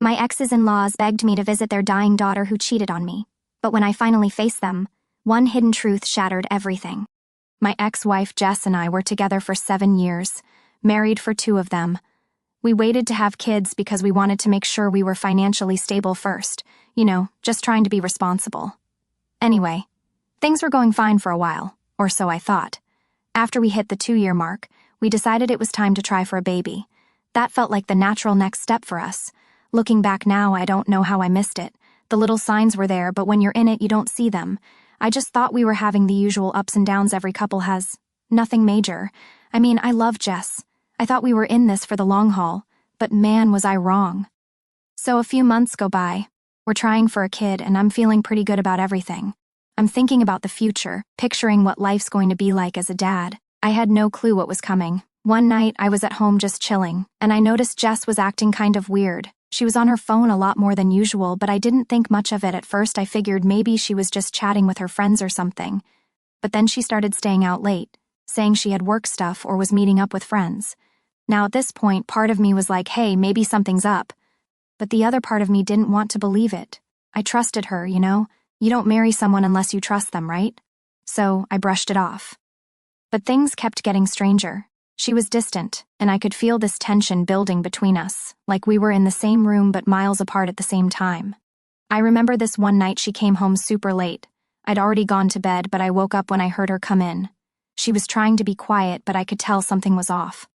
My exes-in-laws begged me to visit their dying daughter who cheated on me, but when I finally faced them, one hidden truth shattered everything. My ex-wife Jess and I were together for 7 years, married for 2 of them. We waited to have kids because we wanted to make sure we were financially stable first, just trying to be responsible. Anyway, things were going fine for a while, or so I thought. After we hit the 2-year mark, we decided it was time to try for a baby. That felt like the natural next step for us. Looking back now, I don't know how I missed it. The little signs were there, but when you're in it, you don't see them. I just thought we were having the usual ups and downs every couple has. Nothing major. I mean, I love Jess. I thought we were in this for the long haul, but man, was I wrong. So a few months go by. We're trying for a kid, and I'm feeling pretty good about everything. I'm thinking about the future, picturing what life's going to be like as a dad. I had no clue what was coming. One night, I was at home just chilling, and I noticed Jess was acting kind of weird. She was on her phone a lot more than usual, but I didn't think much of it at first. I figured maybe she was just chatting with her friends or something. But then she started staying out late, saying she had work stuff or was meeting up with friends. Now at this point, part of me was like, hey, maybe something's up. But the other part of me didn't want to believe it. I trusted her, You don't marry someone unless you trust them, right? So I brushed it off. But things kept getting stranger. She was distant, and I could feel this tension building between us, like we were in the same room but miles apart at the same time. I remember this one night she came home super late. I'd already gone to bed, but I woke up when I heard her come in. She was trying to be quiet, but I could tell something was off.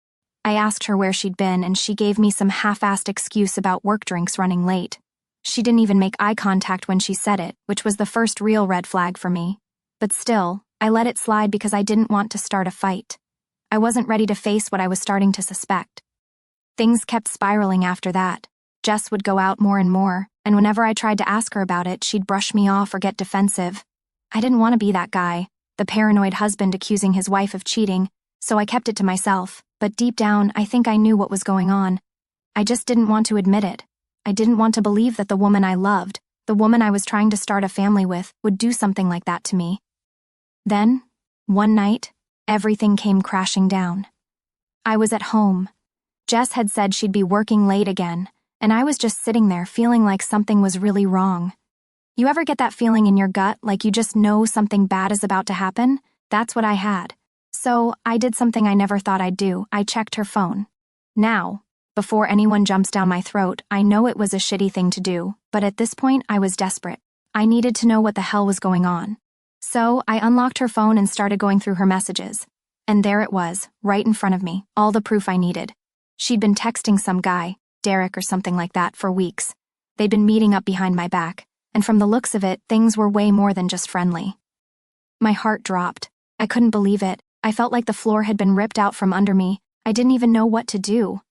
I asked her where she'd been, and she gave me some half-assed excuse about work drinks running late. She didn't even make eye contact when she said it, which was the first real red flag for me. But still, I let it slide because I didn't want to start a fight. I wasn't ready to face what I was starting to suspect. Things kept spiraling after that. Jess would go out more and more, and whenever I tried to ask her about it, she'd brush me off or get defensive. I didn't want to be that guy, the paranoid husband accusing his wife of cheating, so I kept it to myself, but deep down, I think I knew what was going on. I just didn't want to admit it. I didn't want to believe that the woman I loved, the woman I was trying to start a family with, would do something like that to me. Then, one night, everything came crashing down. I was at home. Jess had said she'd be working late again, and I was just sitting there feeling like something was really wrong. You ever get that feeling in your gut, like you just know something bad is about to happen? That's what I had. So, I did something I never thought I'd do. I checked her phone. Now, before anyone jumps down my throat, I know it was a shitty thing to do, but at this point I was desperate. I needed to know what the hell was going on. So, I unlocked her phone and started going through her messages. And there it was, right in front of me, all the proof I needed. She'd been texting some guy, Derek or something like that, for weeks. They'd been meeting up behind my back, and from the looks of it, things were way more than just friendly. My heart dropped. I couldn't believe it. I felt like the floor had been ripped out from under me. I didn't even know what to do.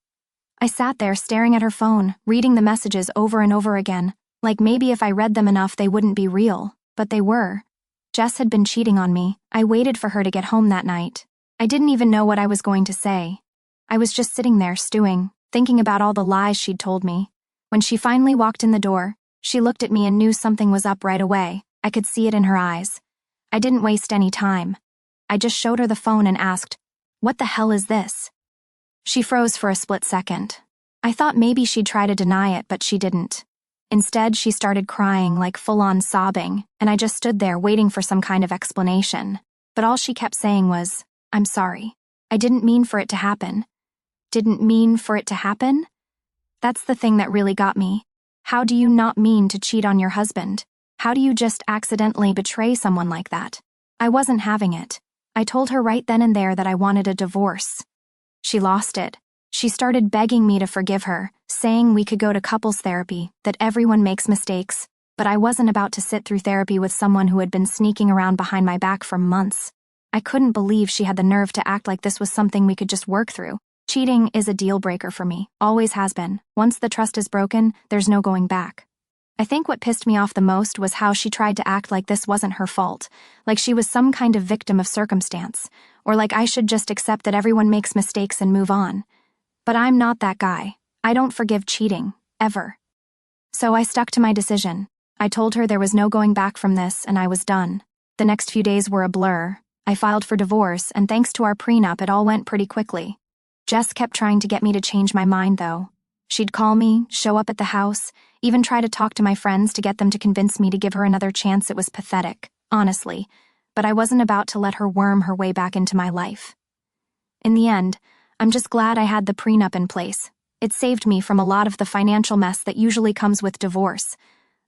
I sat there staring at her phone, reading the messages over and over again, like maybe if I read them enough they wouldn't be real, but they were. Jess had been cheating on me. I waited for her to get home that night. I didn't even know what I was going to say. I was just sitting there stewing, thinking about all the lies she'd told me. When she finally walked in the door, she looked at me and knew something was up right away. I could see it in her eyes. I didn't waste any time. I just showed her the phone and asked, "What the hell is this?" She froze for a split second. I thought maybe she'd try to deny it, but she didn't. Instead, she started crying, like full-on sobbing, and I just stood there waiting for some kind of explanation. But all she kept saying was, "I'm sorry. I didn't mean for it to happen." Didn't mean for it to happen? That's the thing that really got me. How do you not mean to cheat on your husband? How do you just accidentally betray someone like that? I wasn't having it. I told her right then and there that I wanted a divorce. She lost it. She started begging me to forgive her, saying we could go to couples therapy, that everyone makes mistakes, but I wasn't about to sit through therapy with someone who had been sneaking around behind my back for months. I couldn't believe she had the nerve to act like this was something we could just work through. Cheating is a deal breaker for me, always has been. Once the trust is broken, there's no going back. I think what pissed me off the most was how she tried to act like this wasn't her fault, like she was some kind of victim of circumstance, or like I should just accept that everyone makes mistakes and move on. But I'm not that guy. I don't forgive cheating, ever. So I stuck to my decision. I told her there was no going back from this, and I was done. The next few days were a blur. I filed for divorce, and thanks to our prenup, it all went pretty quickly. Jess kept trying to get me to change my mind, though. She'd call me, show up at the house, even try to talk to my friends to get them to convince me to give her another chance. It was pathetic, honestly, but I wasn't about to let her worm her way back into my life. In the end, I'm just glad I had the prenup in place. It saved me from a lot of the financial mess that usually comes with divorce.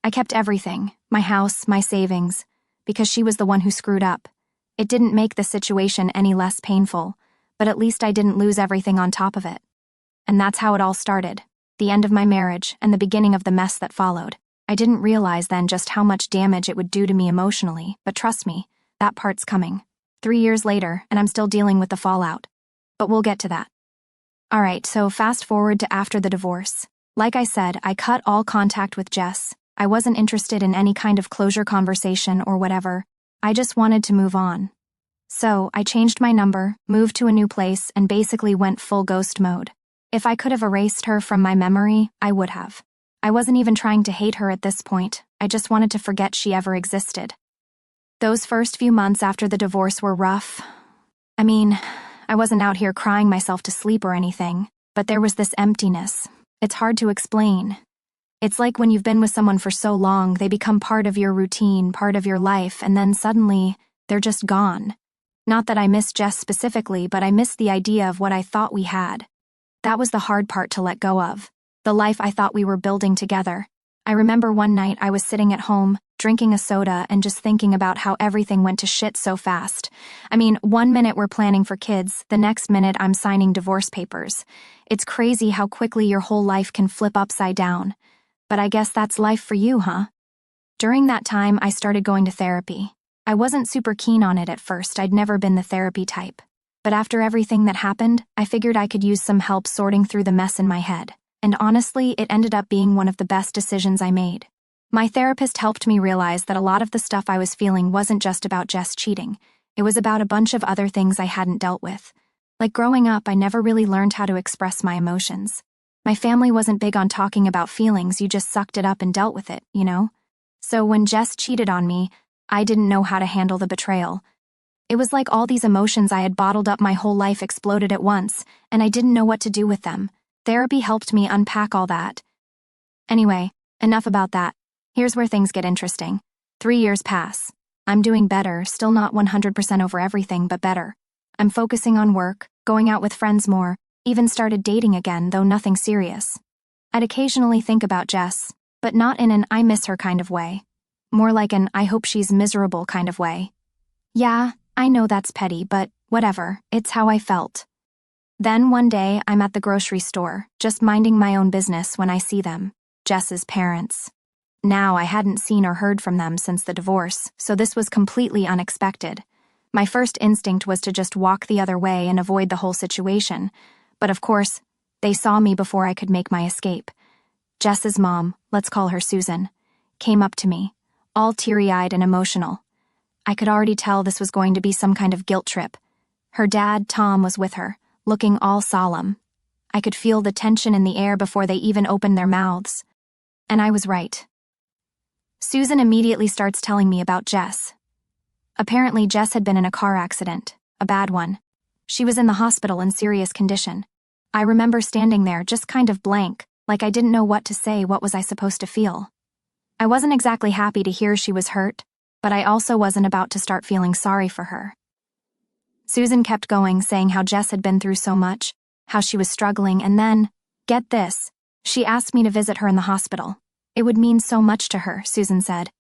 I kept everything, my house, my savings, because she was the one who screwed up. It didn't make the situation any less painful, but at least I didn't lose everything on top of it. And that's how it all started, the end of my marriage and the beginning of the mess that followed. I didn't realize then just how much damage it would do to me emotionally, but trust me, that part's coming. 3 years later, and I'm still dealing with the fallout. But we'll get to that. Alright, so fast forward to after the divorce. Like I said, I cut all contact with Jess. I wasn't interested in any kind of closure conversation or whatever. I just wanted to move on. So, I changed my number, moved to a new place, and basically went full ghost mode. If I could have erased her from my memory, I would have. I wasn't even trying to hate her at this point. I just wanted to forget she ever existed. Those first few months after the divorce were rough. I mean, I wasn't out here crying myself to sleep or anything, but there was this emptiness. It's hard to explain. It's like when you've been with someone for so long, they become part of your routine, part of your life, and then suddenly, they're just gone. Not that I miss Jess specifically, but I miss the idea of what I thought we had. That was the hard part to let go of. The life I thought we were building together. I remember one night I was sitting at home, drinking a soda and just thinking about how everything went to shit so fast. I mean, 1 minute we're planning for kids, the next minute I'm signing divorce papers. It's crazy how quickly your whole life can flip upside down. But I guess that's life for you, huh? During that time, I started going to therapy. I wasn't super keen on it at first. I'd never been the therapy type. But after everything that happened, I figured I could use some help sorting through the mess in my head. And honestly, it ended up being one of the best decisions I made. My therapist helped me realize that a lot of the stuff I was feeling wasn't just about Jess cheating. It was about a bunch of other things I hadn't dealt with. Like growing up, I never really learned how to express my emotions. My family wasn't big on talking about feelings, you just sucked it up and dealt with it, you know? So when Jess cheated on me, I didn't know how to handle the betrayal. It was like all these emotions I had bottled up my whole life exploded at once, and I didn't know what to do with them. Therapy helped me unpack all that. Anyway, enough about that. Here's where things get interesting. 3 years pass. I'm doing better, still not 100% over everything, but better. I'm focusing on work, going out with friends more, even started dating again, though nothing serious. I'd occasionally think about Jess, but not in an I miss her kind of way. More like an I hope she's miserable kind of way. Yeah, I know that's petty, but whatever, it's how I felt. Then one day, I'm at the grocery store, just minding my own business when I see them, Jess's parents. Now, I hadn't seen or heard from them since the divorce, so this was completely unexpected. My first instinct was to just walk the other way and avoid the whole situation. But of course, they saw me before I could make my escape. Jess's mom, let's call her Susan, came up to me, all teary-eyed and emotional. I could already tell this was going to be some kind of guilt trip. Her dad, Tom, was with her, looking all solemn. I could feel the tension in the air before they even opened their mouths. And I was right. Susan immediately starts telling me about Jess. Apparently, Jess had been in a car accident, a bad one. She was in the hospital in serious condition. I remember standing there just kind of blank, like I didn't know what to say. What was I supposed to feel? I wasn't exactly happy to hear she was hurt, but I also wasn't about to start feeling sorry for her. Susan kept going, saying how Jess had been through so much, how she was struggling, and then, get this, she asked me to visit her in the hospital. It would mean so much to her, Susan said.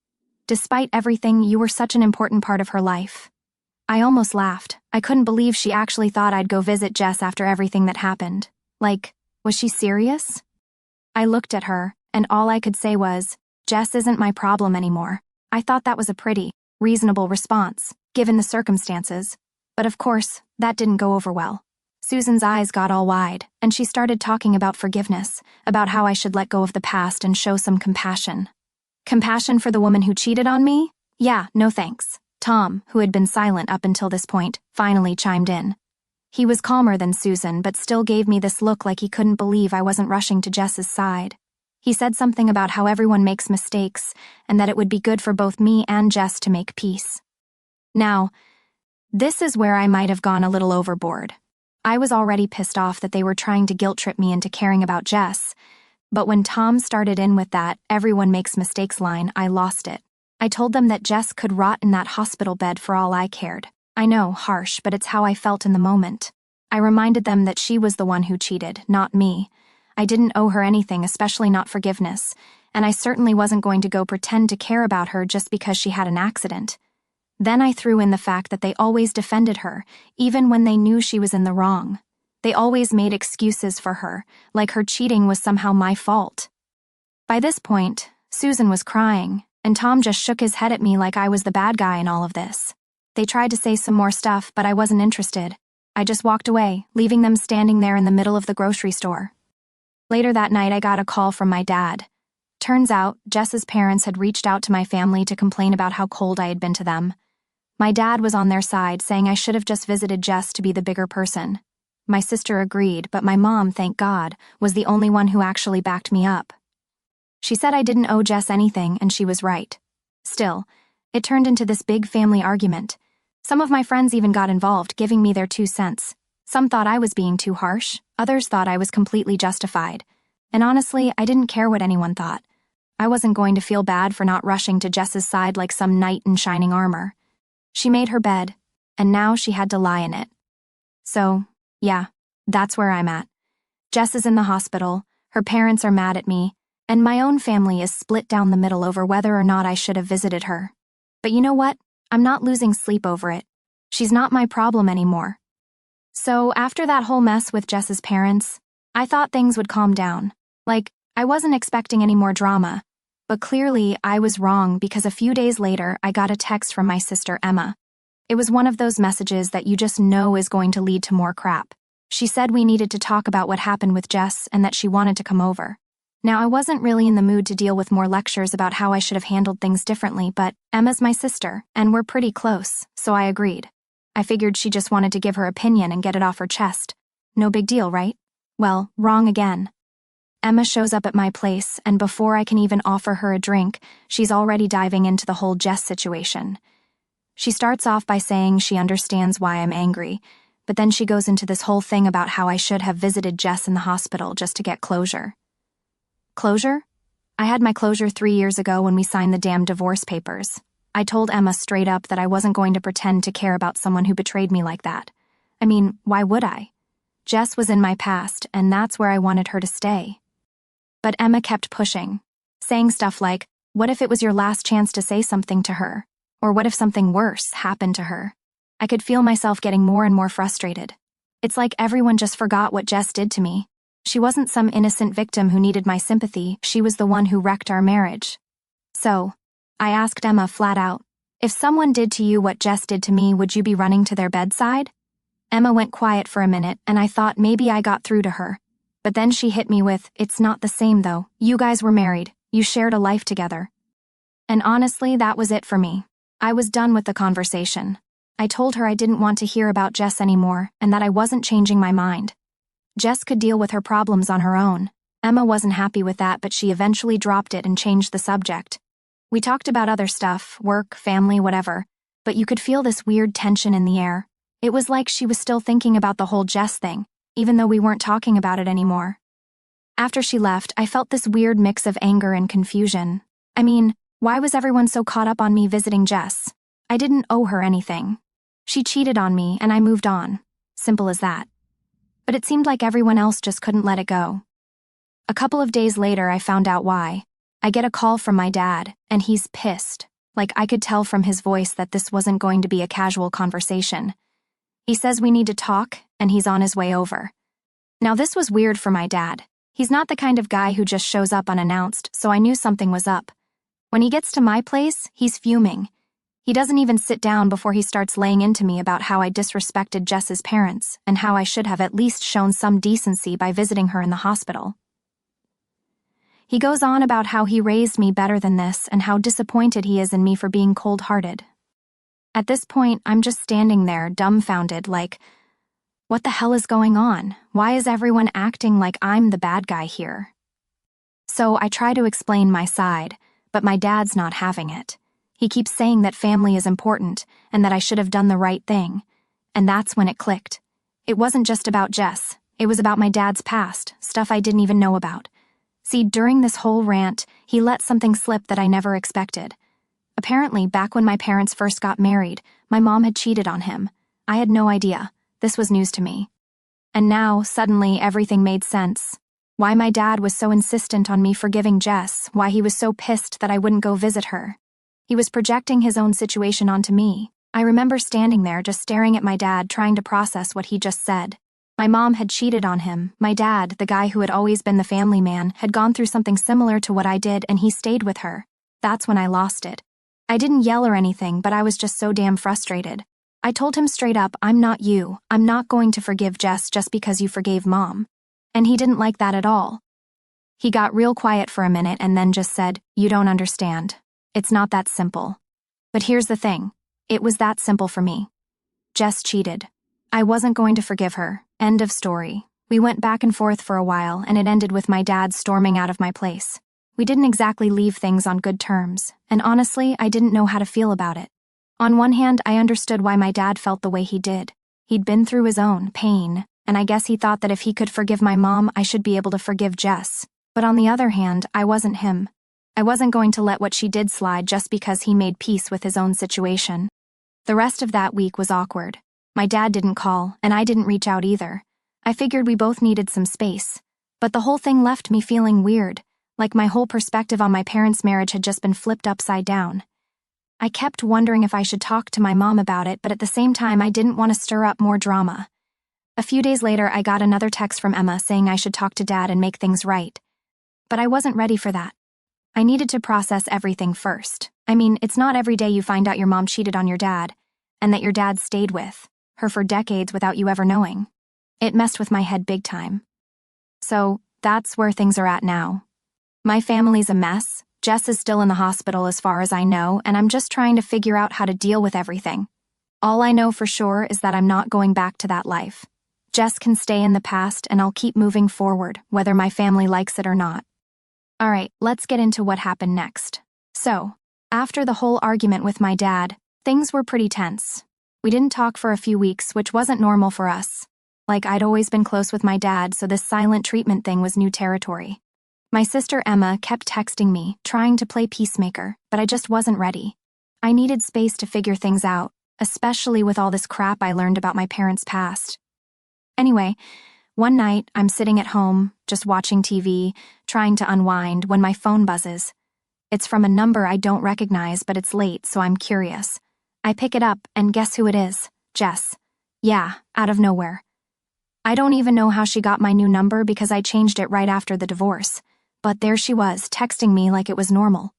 Despite everything, you were such an important part of her life. I almost laughed. I couldn't believe she actually thought I'd go visit Jess after everything that happened. Like, was she serious? I looked at her, and all I could say was, Jess isn't my problem anymore. I thought that was a pretty, reasonable response, given the circumstances. But of course, that didn't go over well. Susan's eyes got all wide, and she started talking about forgiveness, about how I should let go of the past and show some compassion. Compassion for the woman who cheated on me? Yeah, no thanks. Tom, who had been silent up until this point, finally chimed in. He was calmer than Susan, but still gave me this look like he couldn't believe I wasn't rushing to Jess's side. He said something about how everyone makes mistakes, and that it would be good for both me and Jess to make peace. Now, this is where I might have gone a little overboard. I was already pissed off that they were trying to guilt-trip me into caring about Jess, but when Tom started in with that "everyone makes mistakes" line, I lost it. I told them that Jess could rot in that hospital bed for all I cared. I know, harsh, but it's how I felt in the moment. I reminded them that she was the one who cheated, not me. I didn't owe her anything, especially not forgiveness, and I certainly wasn't going to go pretend to care about her just because she had an accident. Then I threw in the fact that they always defended her, even when they knew she was in the wrong. They always made excuses for her, like her cheating was somehow my fault. By this point, Susan was crying, and Tom just shook his head at me like I was the bad guy in all of this. They tried to say some more stuff, but I wasn't interested. I just walked away, leaving them standing there in the middle of the grocery store. Later that night, I got a call from my dad. Turns out, Jess's parents had reached out to my family to complain about how cold I had been to them. My dad was on their side, saying I should have just visited Jess to be the bigger person. My sister agreed, but my mom, thank God, was the only one who actually backed me up. She said I didn't owe Jess anything, and she was right. Still, it turned into this big family argument. Some of my friends even got involved, giving me their 2 cents. Some thought I was being too harsh, others thought I was completely justified. And honestly, I didn't care what anyone thought. I wasn't going to feel bad for not rushing to Jess's side like some knight in shining armor. She made her bed, and now she had to lie in it. So, yeah, that's where I'm at. Jess is in the hospital, her parents are mad at me, and my own family is split down the middle over whether or not I should have visited her. But you know what? I'm not losing sleep over it. She's not my problem anymore. So after that whole mess with Jess's parents, I thought things would calm down. Like, I wasn't expecting any more drama. But clearly, I was wrong because a few days later, I got a text from my sister Emma. It was one of those messages that you just know is going to lead to more crap. She said we needed to talk about what happened with Jess and that she wanted to come over. Now, I wasn't really in the mood to deal with more lectures about how I should have handled things differently, but Emma's my sister, and we're pretty close, so I agreed. I figured she just wanted to give her opinion and get it off her chest. No big deal, right? Well, wrong again. Emma shows up at my place, and before I can even offer her a drink, she's already diving into the whole Jess situation. She starts off by saying she understands why I'm angry, but then she goes into this whole thing about how I should have visited Jess in the hospital just to get closure. Closure? I had my closure 3 years ago when we signed the damn divorce papers. I told Emma straight up that I wasn't going to pretend to care about someone who betrayed me like that. I mean, why would I? Jess was in my past, and that's where I wanted her to stay. But Emma kept pushing, saying stuff like, what if it was your last chance to say something to her? Or what if something worse happened to her? I could feel myself getting more and more frustrated. It's like everyone just forgot what Jess did to me. She wasn't some innocent victim who needed my sympathy, she was the one who wrecked our marriage. So, I asked Emma flat out, if someone did to you what Jess did to me, would you be running to their bedside? Emma went quiet for a minute, and I thought maybe I got through to her. But then she hit me with, it's not the same though. You guys were married. You shared a life together. And honestly, that was it for me. I was done with the conversation. I told her I didn't want to hear about Jess anymore, and that I wasn't changing my mind. Jess could deal with her problems on her own. Emma wasn't happy with that, but she eventually dropped it and changed the subject. We talked about other stuff, work, family, whatever, but you could feel this weird tension in the air. It was like she was still thinking about the whole Jess thing, even though we weren't talking about it anymore. After she left, I felt this weird mix of anger and confusion. I mean, why was everyone so caught up on me visiting Jess? I didn't owe her anything. She cheated on me, and I moved on. Simple as that. But it seemed like everyone else just couldn't let it go. A couple of days later, I found out why. I get a call from my dad, and he's pissed. Like, I could tell from his voice that this wasn't going to be a casual conversation. He says we need to talk, and he's on his way over. Now, this was weird for my dad. He's not the kind of guy who just shows up unannounced, so I knew something was up. When he gets to my place, he's fuming. He doesn't even sit down before he starts laying into me about how I disrespected Jess's parents and how I should have at least shown some decency by visiting her in the hospital. He goes on about how he raised me better than this and how disappointed he is in me for being cold-hearted. At this point, I'm just standing there, dumbfounded, like, what the hell is going on? Why is everyone acting like I'm the bad guy here? So I try to explain my side, but my dad's not having it. He keeps saying that family is important and that I should have done the right thing, and that's when it clicked. It wasn't just about Jess. It was about my dad's past, stuff I didn't even know about. See, during this whole rant, he let something slip that I never expected. Apparently, back when my parents first got married, my mom had cheated on him. I had no idea. This was news to me. And now, suddenly, everything made sense. Why my dad was so insistent on me forgiving Jess, why he was so pissed that I wouldn't go visit her. He was projecting his own situation onto me. I remember standing there just staring at my dad, trying to process what he just said. My mom had cheated on him. My dad, the guy who had always been the family man, had gone through something similar to what I did, and he stayed with her. That's when I lost it. I didn't yell or anything, but I was just so damn frustrated. I told him straight up, I'm not you. I'm not going to forgive Jess just because you forgave Mom. And he didn't like that at all. He got real quiet for a minute and then just said, you don't understand. It's not that simple. But here's the thing. It was that simple for me. Jess cheated. I wasn't going to forgive her. End of story. We went back and forth for a while, and it ended with my dad storming out of my place. We didn't exactly leave things on good terms, and honestly, I didn't know how to feel about it. On one hand, I understood why my dad felt the way he did. He'd been through his own pain, and I guess he thought that if he could forgive my mom, I should be able to forgive Jess. But on the other hand, I wasn't him. I wasn't going to let what she did slide just because he made peace with his own situation. The rest of that week was awkward. My dad didn't call, and I didn't reach out either. I figured we both needed some space. But the whole thing left me feeling weird, like my whole perspective on my parents' marriage had just been flipped upside down. I kept wondering if I should talk to my mom about it, but at the same time, I didn't want to stir up more drama. A few days later, I got another text from Emma saying I should talk to Dad and make things right. But I wasn't ready for that. I needed to process everything first. I mean, it's not every day you find out your mom cheated on your dad, and that your dad stayed with her for decades without you ever knowing. It messed with my head big time. So, that's where things are at now. My family's a mess. Jess is still in the hospital as far as I know, and I'm just trying to figure out how to deal with everything. All I know for sure is that I'm not going back to that life. Jess can stay in the past, and I'll keep moving forward, whether my family likes it or not. Alright, let's get into what happened next. So, after the whole argument with my dad, things were pretty tense. We didn't talk for a few weeks, which wasn't normal for us. Like, I'd always been close with my dad, so this silent treatment thing was new territory. My sister Emma kept texting me, trying to play peacemaker, but I just wasn't ready. I needed space to figure things out, especially with all this crap I learned about my parents' past. Anyway, one night, I'm sitting at home, just watching TV, trying to unwind, when my phone buzzes. It's from a number I don't recognize, but it's late, so I'm curious. I pick it up, and guess who it is? Jess. Yeah, out of nowhere. I don't even know how she got my new number because I changed it right after the divorce. But there she was, texting me like it was normal.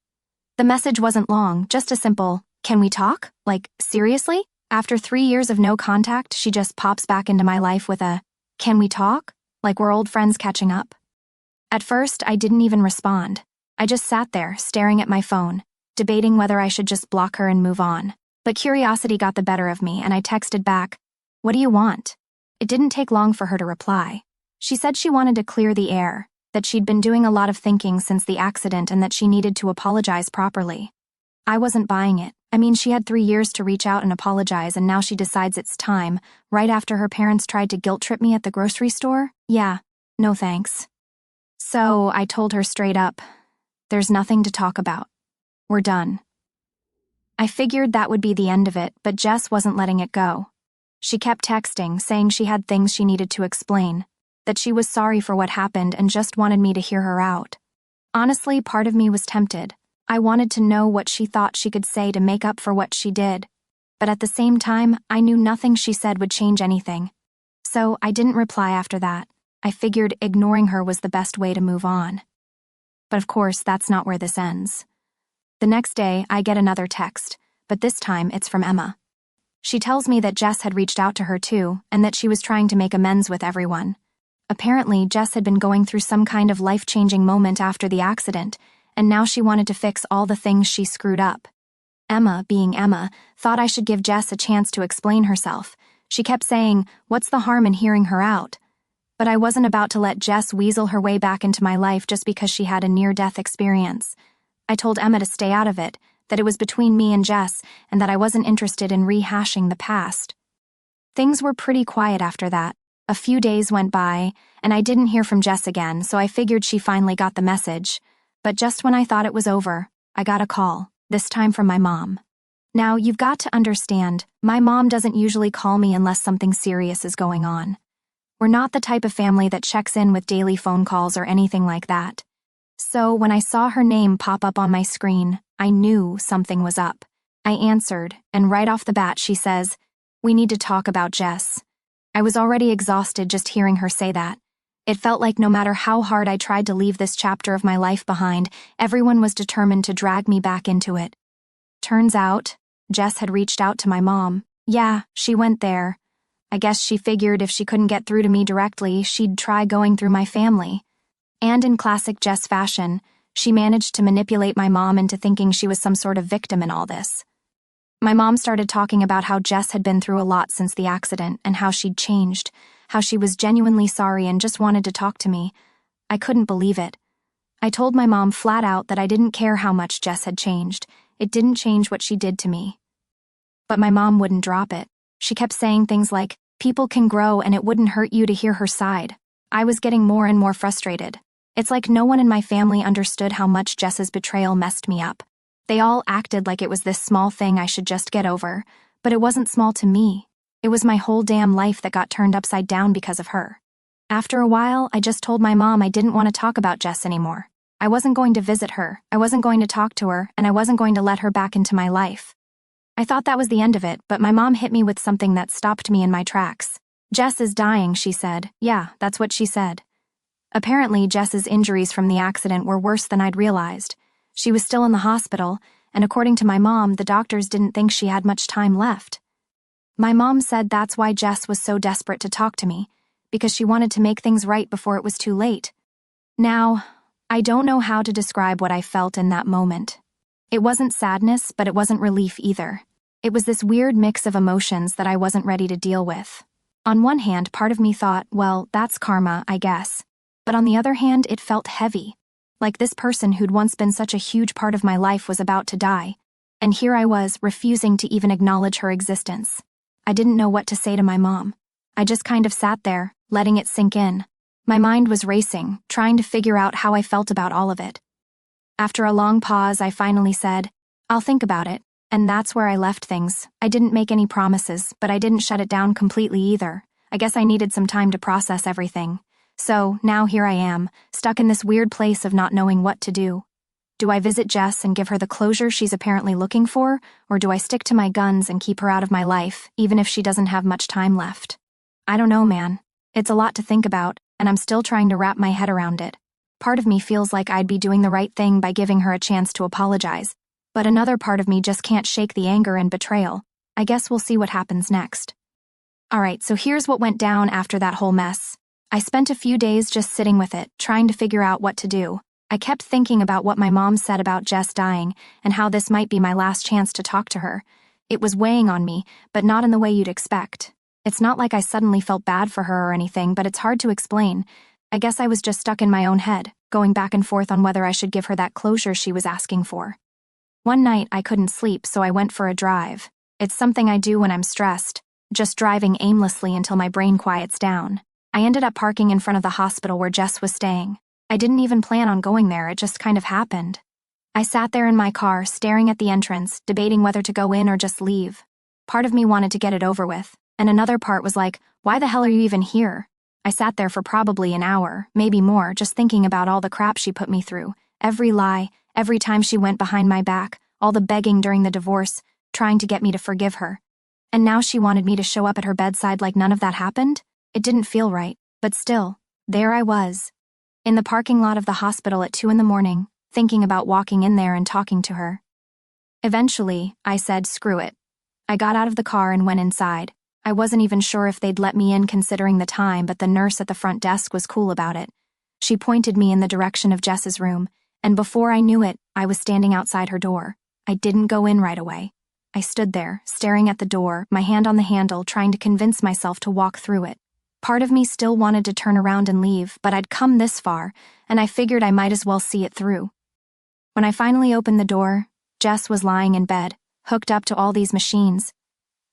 The message wasn't long, just a simple, "Can we talk?" Like, seriously? After 3 years of no contact, she just pops back into my life with a, "Can we talk?" Like we're old friends catching up. At first, I didn't even respond. I just sat there, staring at my phone, debating whether I should just block her and move on. But curiosity got the better of me, and I texted back, "What do you want?" It didn't take long for her to reply. She said she wanted to clear the air, that she'd been doing a lot of thinking since the accident and that she needed to apologize properly. I wasn't buying it. I mean, she had 3 years to reach out and apologize, and now she decides it's time, right after her parents tried to guilt-trip me at the grocery store? Yeah, no thanks. So I told her straight up, there's nothing to talk about. We're done. I figured that would be the end of it, but Jess wasn't letting it go. She kept texting, saying she had things she needed to explain, that she was sorry for what happened and just wanted me to hear her out. Honestly, part of me was tempted. I wanted to know what she thought she could say to make up for what she did. But at the same time, I knew nothing she said would change anything. So I didn't reply after that. I figured ignoring her was the best way to move on. But of course, that's not where this ends. The next day, I get another text, but this time it's from Emma. She tells me that Jess had reached out to her too, and that she was trying to make amends with everyone. Apparently, Jess had been going through some kind of life-changing moment after the accident, and now she wanted to fix all the things she screwed up. Emma, being Emma, thought I should give Jess a chance to explain herself. She kept saying, "What's the harm in hearing her out?" But I wasn't about to let Jess weasel her way back into my life just because she had a near-death experience. I told Emma to stay out of it, that it was between me and Jess, and that I wasn't interested in rehashing the past. Things were pretty quiet after that, A few days went by, and I didn't hear from Jess again, so I figured she finally got the message. But just when I thought it was over, I got a call, this time from my mom. Now, you've got to understand, my mom doesn't usually call me unless something serious is going on. We're not the type of family that checks in with daily phone calls or anything like that. So when I saw her name pop up on my screen, I knew something was up. I answered, and right off the bat she says, "We need to talk about Jess." I was already exhausted just hearing her say that. It felt like no matter how hard I tried to leave this chapter of my life behind, everyone was determined to drag me back into it. Turns out, Jess had reached out to my mom. Yeah, she went there. I guess she figured if she couldn't get through to me directly, she'd try going through my family. And in classic Jess fashion, she managed to manipulate my mom into thinking she was some sort of victim in all this. My mom started talking about how Jess had been through a lot since the accident and how she'd changed, how she was genuinely sorry and just wanted to talk to me. I couldn't believe it. I told my mom flat out that I didn't care how much Jess had changed. It didn't change what she did to me. But my mom wouldn't drop it. She kept saying things like, people can grow and it wouldn't hurt you to hear her side. I was getting more and more frustrated. It's like no one in my family understood how much Jess's betrayal messed me up. They all acted like it was this small thing I should just get over, but it wasn't small to me. It was my whole damn life that got turned upside down because of her. After a while, I just told my mom I didn't want to talk about Jess anymore. I wasn't going to visit her, I wasn't going to talk to her, and I wasn't going to let her back into my life. I thought that was the end of it, but my mom hit me with something that stopped me in my tracks. "Jess is dying," she said. Yeah, that's what she said. Apparently, Jess's injuries from the accident were worse than I'd realized. She was still in the hospital, and according to my mom, the doctors didn't think she had much time left. My mom said that's why Jess was so desperate to talk to me, because she wanted to make things right before it was too late. Now, I don't know how to describe what I felt in that moment. It wasn't sadness, but it wasn't relief either. It was this weird mix of emotions that I wasn't ready to deal with. On one hand, part of me thought, well, that's karma, I guess. But on the other hand, it felt heavy. Like this person who'd once been such a huge part of my life was about to die. And here I was, refusing to even acknowledge her existence. I didn't know what to say to my mom. I just kind of sat there, letting it sink in. My mind was racing, trying to figure out how I felt about all of it. After a long pause, I finally said, "I'll think about it." And that's where I left things. I didn't make any promises, but I didn't shut it down completely either. I guess I needed some time to process everything. So, now here I am, stuck in this weird place of not knowing what to do. Do I visit Jess and give her the closure she's apparently looking for, or do I stick to my guns and keep her out of my life, even if she doesn't have much time left? I don't know, man. It's a lot to think about, and I'm still trying to wrap my head around it. Part of me feels like I'd be doing the right thing by giving her a chance to apologize, but another part of me just can't shake the anger and betrayal. I guess we'll see what happens next. Alright, so here's what went down after that whole mess. I spent a few days just sitting with it, trying to figure out what to do. I kept thinking about what my mom said about Jess dying, and how this might be my last chance to talk to her. It was weighing on me, but not in the way you'd expect. It's not like I suddenly felt bad for her or anything, but it's hard to explain. I guess I was just stuck in my own head, going back and forth on whether I should give her that closure she was asking for. One night, I couldn't sleep, so I went for a drive. It's something I do when I'm stressed, just driving aimlessly until my brain quiets down. I ended up parking in front of the hospital where Jess was staying. I didn't even plan on going there, it just kind of happened. I sat there in my car, staring at the entrance, debating whether to go in or just leave. Part of me wanted to get it over with, and another part was like, why the hell are you even here? I sat there for probably an hour, maybe more, just thinking about all the crap she put me through. Every lie, every time she went behind my back, all the begging during the divorce, trying to get me to forgive her. And now she wanted me to show up at her bedside like none of that happened? It didn't feel right, but still, there I was. In the parking lot of the hospital at 2 a.m, thinking about walking in there and talking to her. Eventually, I said, screw it. I got out of the car and went inside. I wasn't even sure if they'd let me in considering the time, but the nurse at the front desk was cool about it. She pointed me in the direction of Jess's room, and before I knew it, I was standing outside her door. I didn't go in right away. I stood there, staring at the door, my hand on the handle, trying to convince myself to walk through it. Part of me still wanted to turn around and leave, but I'd come this far, and I figured I might as well see it through. When I finally opened the door, Jess was lying in bed, hooked up to all these machines.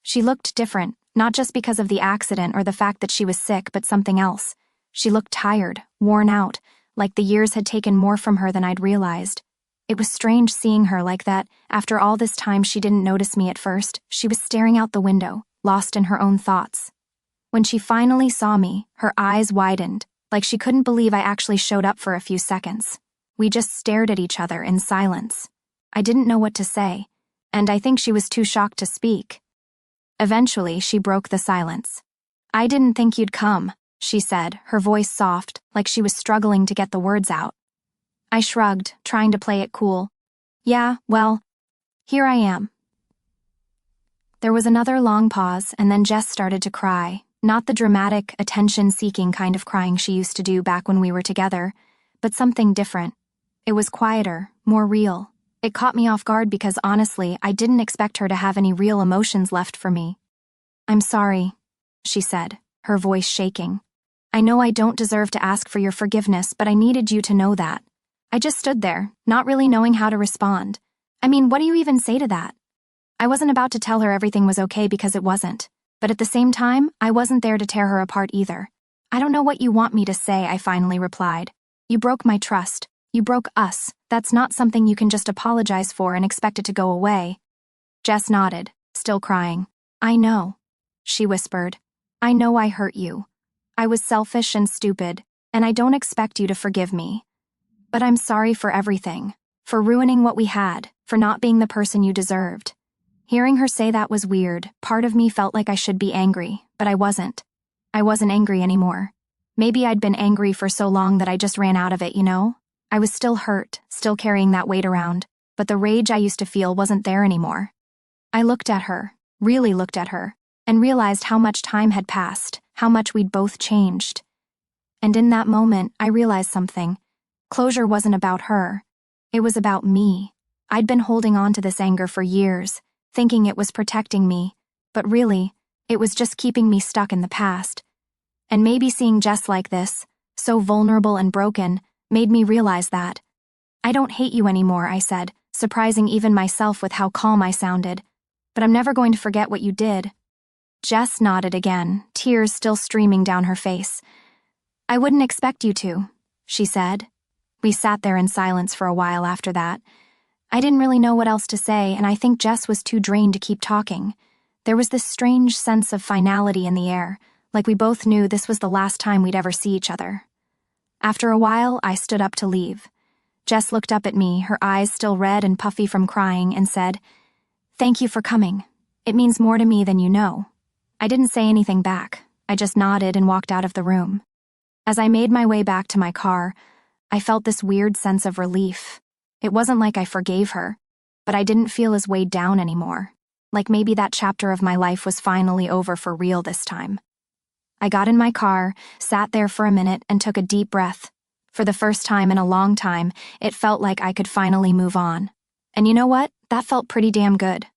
She looked different, not just because of the accident or the fact that she was sick, but something else. She looked tired, worn out, like the years had taken more from her than I'd realized. It was strange seeing her like that. After all this time, she didn't notice me at first. She was staring out the window, lost in her own thoughts. When she finally saw me, her eyes widened, like she couldn't believe I actually showed up for a few seconds. We just stared at each other in silence. I didn't know what to say, and I think she was too shocked to speak. Eventually, she broke the silence. "I didn't think you'd come," she said, her voice soft, like she was struggling to get the words out. I shrugged, trying to play it cool. "Yeah, well, here I am." There was another long pause, and then Jess started to cry, not the dramatic, attention-seeking kind of crying she used to do back when we were together, but something different. It was quieter, more real. It caught me off guard because honestly, I didn't expect her to have any real emotions left for me. "I'm sorry," she said, her voice shaking. "I know I don't deserve to ask for your forgiveness, but I needed you to know that." I just stood there, not really knowing how to respond. I mean, what do you even say to that? I wasn't about to tell her everything was okay because it wasn't. But at the same time, I wasn't there to tear her apart either. "I don't know what you want me to say," I finally replied. "You broke my trust. You broke us. That's not something you can just apologize for and expect it to go away." Jess nodded, still crying. "I know," she whispered. "I know I hurt you. I was selfish and stupid, and I don't expect you to forgive me. But I'm sorry for everything, for ruining what we had, for not being the person you deserved." Hearing her say that was weird. Part of me felt like I should be angry, but I wasn't. I wasn't angry anymore. Maybe I'd been angry for so long that I just ran out of it, you know? I was still hurt, still carrying that weight around, but the rage I used to feel wasn't there anymore. I looked at her, really looked at her, and realized how much time had passed, how much we'd both changed. And in that moment, I realized something. Closure wasn't about her. It was about me. I'd been holding on to this anger for years, thinking it was protecting me, but really, it was just keeping me stuck in the past. And maybe seeing Jess like this, so vulnerable and broken, made me realize that. "I don't hate you anymore," I said, surprising even myself with how calm I sounded. "But I'm never going to forget what you did." Jess nodded again, tears still streaming down her face. "I wouldn't expect you to," she said. We sat there in silence for a while after that. I didn't really know what else to say, and I think Jess was too drained to keep talking. There was this strange sense of finality in the air, like we both knew this was the last time we'd ever see each other. After a while, I stood up to leave. Jess looked up at me, her eyes still red and puffy from crying, and said, "Thank you for coming. It means more to me than you know." I didn't say anything back. I just nodded and walked out of the room. As I made my way back to my car, I felt this weird sense of relief. It wasn't like I forgave her, but I didn't feel as weighed down anymore. Like maybe that chapter of my life was finally over for real this time. I got in my car, sat there for a minute, and took a deep breath. For the first time in a long time, it felt like I could finally move on. And you know what? That felt pretty damn good.